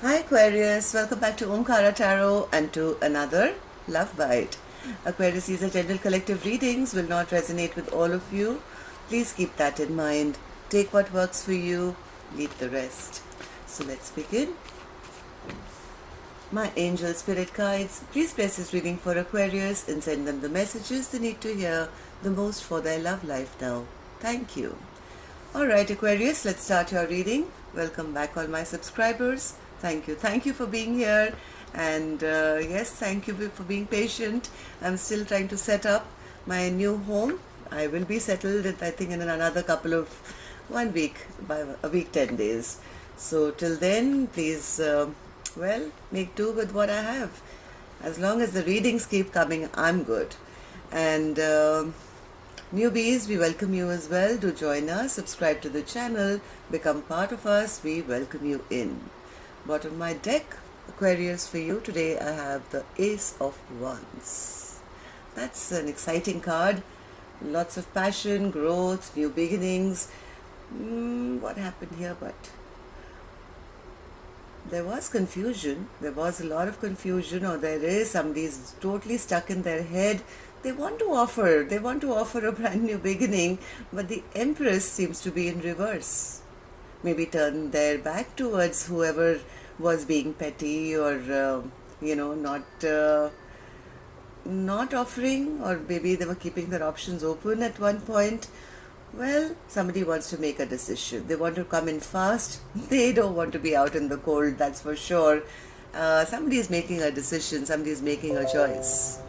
Hi Aquarius, welcome back to Omkara Tarot and to another Love Bite. Aquarius, these are general collective readings, will not resonate with all of you. Please keep that in mind. Take what works for you, leave the rest. So let's begin. My angel spirit guides, please bless this reading for Aquarius and send them the messages they need to hear the most for their love life now. Thank you. Alright Aquarius, let's start your reading. Welcome back all my subscribers. Thank you for being here, and yes, thank you for being patient. I'm still trying to set up my new home. I will be settled I think in another couple of 1 week, by a week 10 days. So till then, please make do with what I have. As long as the readings keep coming, I'm good. And newbies, we welcome you as well. Do join us, subscribe to the channel, become part of us. We welcome you in. Bottom of my deck, Aquarius, for you today I have the Ace of Wands. That's an exciting card. Lots of passion, growth, new beginnings. What happened here? But there was confusion. There was a lot of confusion, or there is. Somebody's totally stuck in their head. They want to offer a brand new beginning, but the Empress seems to be in reverse. Maybe turn their back towards whoever was being petty, or not offering, or maybe they were keeping their options open at one point. Well, somebody wants to make a decision. They want to come in fast. They don't want to be out in the cold, that's for sure. Somebody is making a decision. Somebody is making a choice.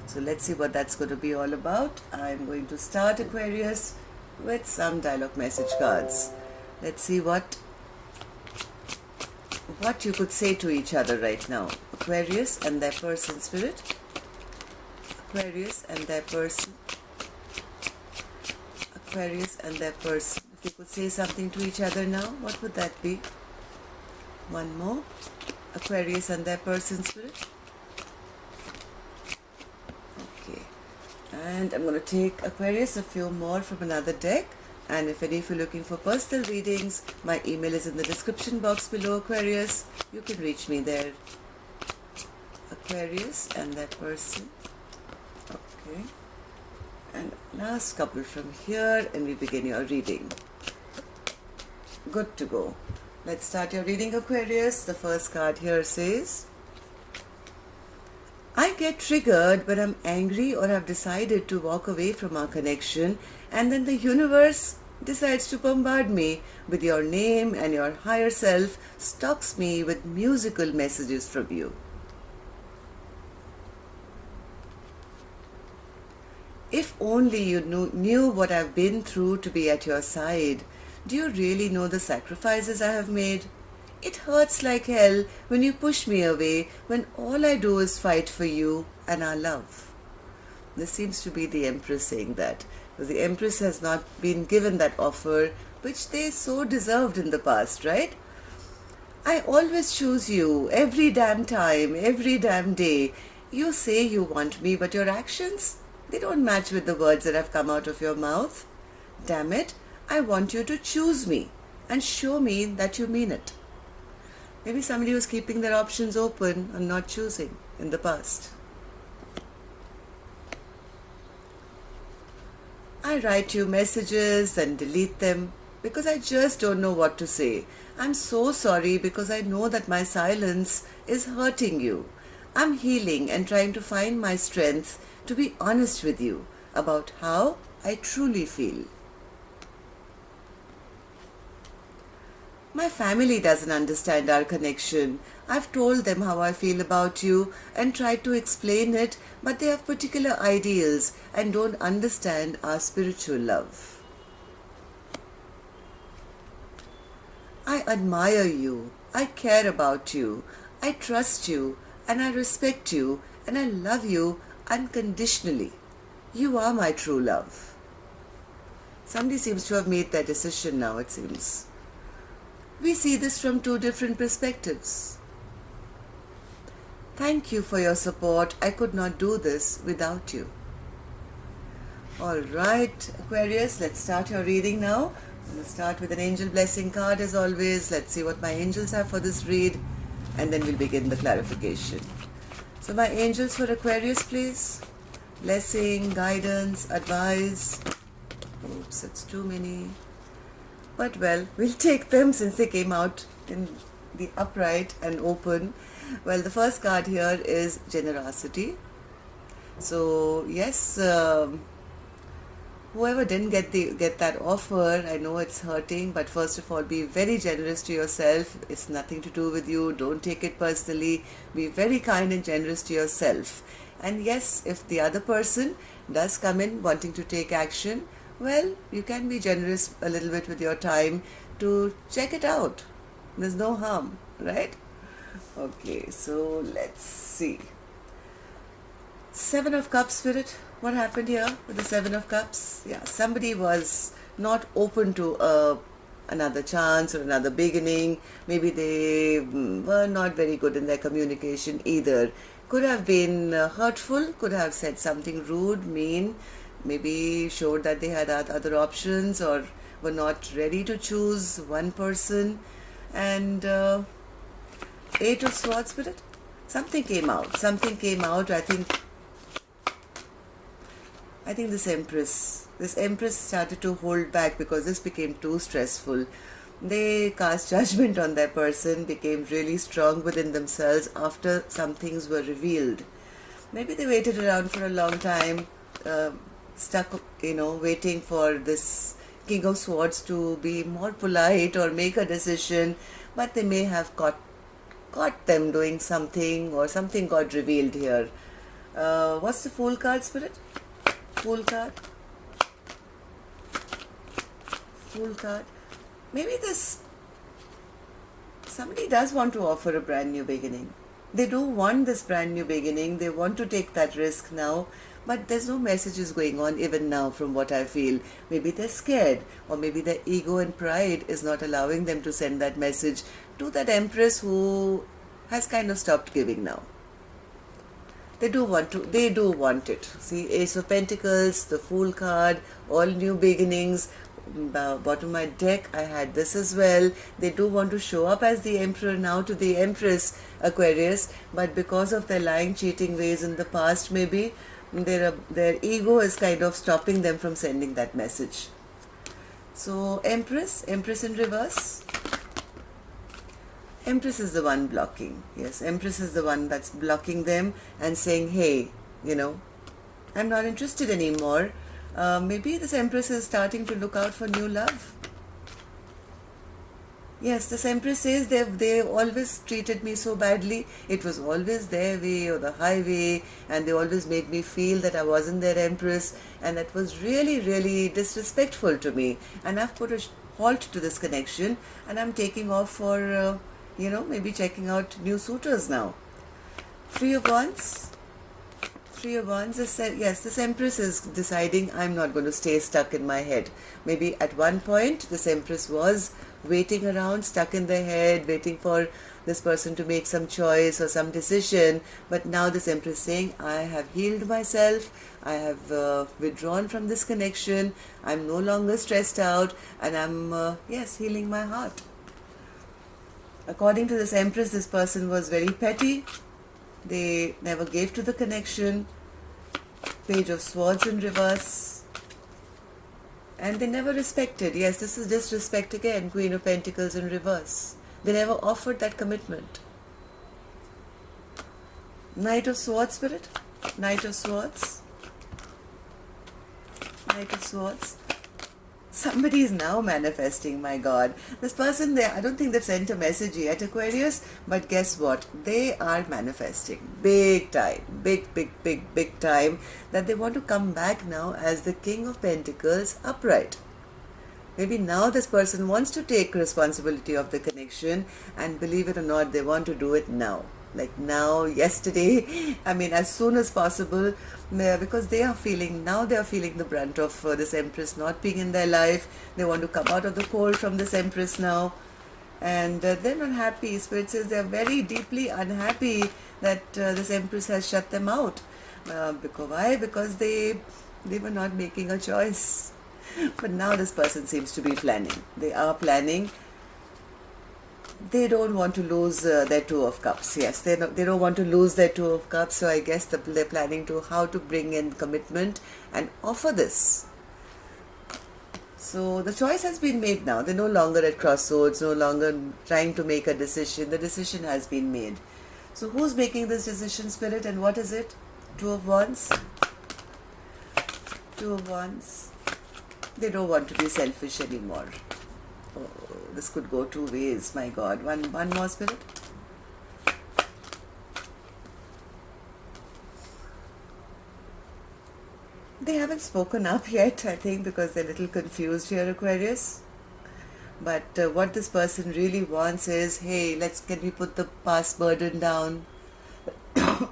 So let's see what that's going to be all about. I'm going to start, Aquarius, with some dialogue message cards. Let's see what you could say to each other right now. Aquarius and their person, spirit. Aquarius and their person. Aquarius and their person. If you could say something to each other now, what would that be? One more. Aquarius and their person, spirit. Okay. And I'm going to take, Aquarius, a few more from another deck. And if any of you are looking for personal readings, my email is in the description box below, Aquarius. You can reach me there. Aquarius and that person. Okay. And last couple from here, and we begin your reading. Good to go. Let's start your reading, Aquarius. The first card here says, I get triggered when I'm angry or have decided to walk away from our connection, and then the universe decides to bombard me with your name, and your higher self stalks me with musical messages from you. If only you knew what I've been through to be at your side. Do you really know the sacrifices I have made? It hurts like hell when you push me away, when all I do is fight for you and our love. This seems to be the Empress saying that, because the Empress has not been given that offer, which they so deserved in the past, right? I always choose you, every damn time, every damn day. You say you want me, but your actions, they don't match with the words that have come out of your mouth. Damn it, I want you to choose me and show me that you mean it. Maybe somebody was keeping their options open and not choosing in the past. I write you messages and delete them because I just don't know what to say. I'm so sorry because I know that my silence is hurting you. I'm healing and trying to find my strength to be honest with you about how I truly feel. My family doesn't understand our connection. I've told them how I feel about you and tried to explain it, but they have particular ideals and don't understand our spiritual love. I admire you. I care about you. I trust you and I respect you and I love you unconditionally. You are my true love. Somebody seems to have made their decision now, it seems. We see this from two different perspectives. Thank you for your support. I could not do this without you. Alright, Aquarius, let's start your reading now. I'm going to start with an angel blessing card as always. Let's see what my angels have for this read. and then we'll begin the clarification. So my angels for Aquarius, please. Blessing, guidance, advice. Oops, it's too many. But well, we'll take them since they came out in the upright and open. Well, the first card here is generosity. So yes, whoever didn't get that offer, I know it's hurting, but first of all, be very generous to yourself. It's nothing to do with you. Don't take it personally. Be very kind and generous to yourself. And yes, if the other person does come in wanting to take action, well, you can be generous a little bit with your time to check it out. There's no harm, right? Okay, so let's see. Seven of Cups, Spirit. What happened here with the Seven of Cups? Yeah, somebody was not open to another chance or another beginning. Maybe they were not very good in their communication either. Could have been hurtful, could have said something rude, mean, maybe showed that they had other options or were not ready to choose one person. And Eight of Swords, Spirit. Something came out. I think this Empress started to hold back because this became too stressful. They cast judgment on their person, became really strong within themselves after some things were revealed. Maybe they waited around for a long time, stuck, waiting for this King of Swords to be more polite or make a decision, but they may have caught them doing something, or something got revealed here. What's the Fool card, Spirit? Fool card. Maybe somebody does want to offer a brand new beginning. They do want this brand new beginning. They want to take that risk now, but there's no messages going on even now from what I feel. Maybe they're scared, or maybe their ego and pride is not allowing them to send that message to that Empress who has kind of stopped giving now. They do want it. See, Ace of Pentacles, the Fool card, all new beginnings. Bottom of my deck, I had this as well. They do want to show up as the Emperor now to the Empress, Aquarius, but because of their lying, cheating ways in the past, maybe their ego is kind of stopping them from sending that message. So Empress in reverse. Empress is the one blocking. Yes, Empress is the one that's blocking them and saying, hey, I'm not interested anymore. Maybe this Empress is starting to look out for new love. Yes, this Empress says they always treated me so badly. It was always their way or the highway, and they always made me feel that I wasn't their Empress, and that was really, really disrespectful to me. And I've put a halt to this connection, and I'm taking off for, maybe checking out new suitors now. Three of Wands. Yes, this Empress is deciding, I'm not going to stay stuck in my head. Maybe at one point, this Empress was waiting around, stuck in their head, waiting for this person to make some choice or some decision. But now this Empress saying, I have healed myself, I have withdrawn from this connection, I'm no longer stressed out, and I'm, healing my heart. According to this Empress, this person was very petty. They never gave to the connection. Page of Swords in reverse. And they never respected. Yes, this is disrespect again. Queen of Pentacles in reverse. They never offered that commitment. Knight of Swords, Spirit. Knight of Swords. Somebody is now manifesting, my God. This person, I don't think they've sent a message yet, Aquarius, but guess what? They are manifesting big time, big time, that they want to come back now as the King of Pentacles upright. Maybe now this person wants to take responsibility of the connection, and believe it or not, they want to do it now. Like now, yesterday, as soon as possible, because they are feeling the brunt of this Empress not being in their life. They want to come out of the cold from this Empress now, and they're not happy. Spirit says they're very deeply unhappy that this Empress has shut them out. Why? Because they were not making a choice. But now this person seems to be planning. They are planning. They don't want to lose their Two of Cups. Yes, they don't want to lose their Two of Cups. So I guess they're planning to how to bring in commitment and offer this. So the choice has been made now. They're no longer at crossroads, no longer trying to make a decision. The decision has been made. So who's making this decision, Spirit, and what is it? Two of Wands. Two of Wands. They don't want to be selfish anymore. Oh, this could go two ways. My God. One more, Spirit. They haven't spoken up yet, I think, because they're a little confused here, Aquarius. But what this person really wants is, hey, can we put the past burden down? If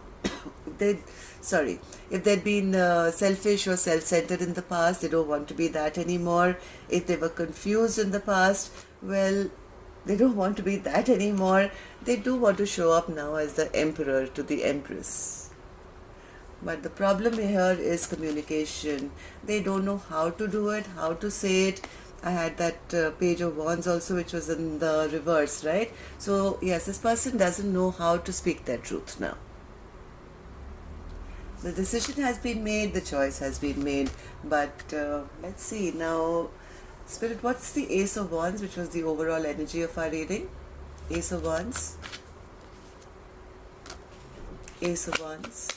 they'd been selfish or self-centered in the past, they don't want to be that anymore. If they were confused in the past, well, they don't want to be that anymore. They do want to show up now as the Emperor to the Empress. But the problem here is communication. They don't know how to do it, how to say it. I had that Page of Wands also, which was in the reverse, right? So yes, this person doesn't know how to speak their truth now. The decision has been made, the choice has been made, but let's see now. Spirit, what's the Ace of Wands, which was the overall energy of our reading? Ace of Wands. Ace of Wands.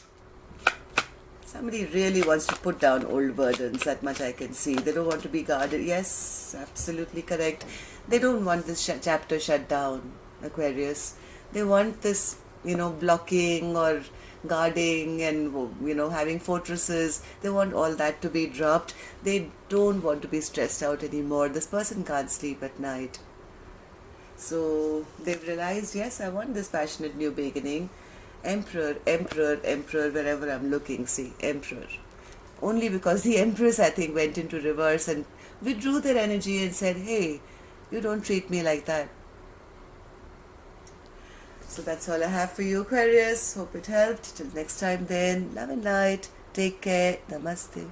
Somebody really wants to put down old burdens, that much I can see. They don't want to be guarded. Yes, absolutely correct. They don't want this chapter shut down, Aquarius. They want this, blocking or guarding and, having fortresses. They want all that to be dropped. They don't want to be stressed out anymore. This person can't sleep at night. So they've realized, yes, I want this passionate new beginning. Emperor, Emperor, Emperor, wherever I'm looking, see, Emperor. Only because the Empress, I think, went into reverse and withdrew their energy and said, hey, you don't treat me like that. So that's all I have for you, Aquarius. Hope it helped. Till next time then, love and light. Take care. Namaste.